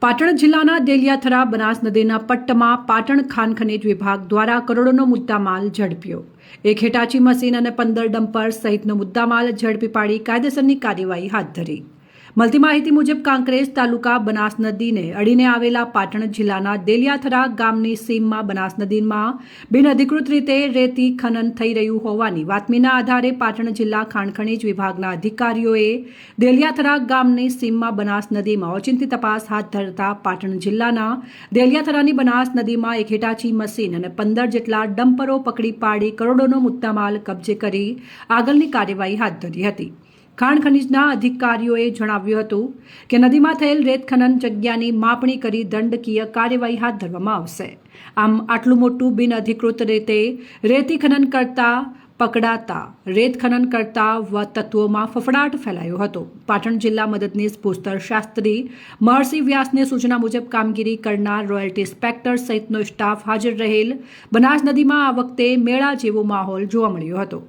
પાટણ જિલ્લાના દેલિયાથરા બનાસ નદીના પટ્ટમાં પાટણ ખાણ ખનીજ વિભાગ દ્વારા કરોડોનો મુદ્દામાલ ઝડપ્યો। એક હિટાચી મશીન અને 15 ડમ્પર સહિતનો મુદ્દામાલ ઝડપી પાડી કાયદેસરની કાર્યવાહી હાથ ધરી। મળતી માહિતી મુજબ કાંકરેજ તાલુકા બનાસ નદીને અડીને આવેલા પાટણ જિલ્લાના દેલિયાથરા ગામની સીમમાં બનાસ નદીમાં બિનઅધિકૃત રીતે રેતી ખનન થઈ રહ્યું હોવાની બાતમીના આધારે પાટણ જિલ્લા ખાણ ખનીજ વિભાગના અધિકારીઓએ દેલિયાથરા ગામની સીમમાં બનાસ નદીમાં ઓચિંતી તપાસ હાથ ધરતા પાટણ જિલ્લાના દેલિયાથરાની બનાસ નદીમાં એક હિટાચી મશીન અને 15 જેટલા ડમ્પરો પકડી પાડી કરોડોનો મુદ્દામાલ કબજે કરી આગળની કાર્યવાહી હાથ ધરી હતી। ખાણ ખનીજના અધિકારીઓએ જણાવ્યું હતું કે નદીમાં થયેલ રેત ખનન જગ્યાની માપણી કરી દંડકીય કાર્યવાહી હાથ ધરવામાં આવશે। આમ આટલું મોટું બિનઅધિકૃત રીતે રેતી ખનન કરતા પકડાતા રેત ખનન કરતા તત્વોમાં ફફડાટ ફેલાયો હતો। પાટણ જિલ્લા મદદનીશ ભૂસ્તર શાસ્ત્રી મહર્ષિ વ્યાસને સૂચના મુજબ કામગીરી કરનાર રોયલ્ટી ઇન્સ્પેક્ટર સહિતનો સ્ટાફ હાજર રહેલ બનાસ નદીમાં આ વખતે મેળા જેવો માહોલ જોવા મળ્યો હતો।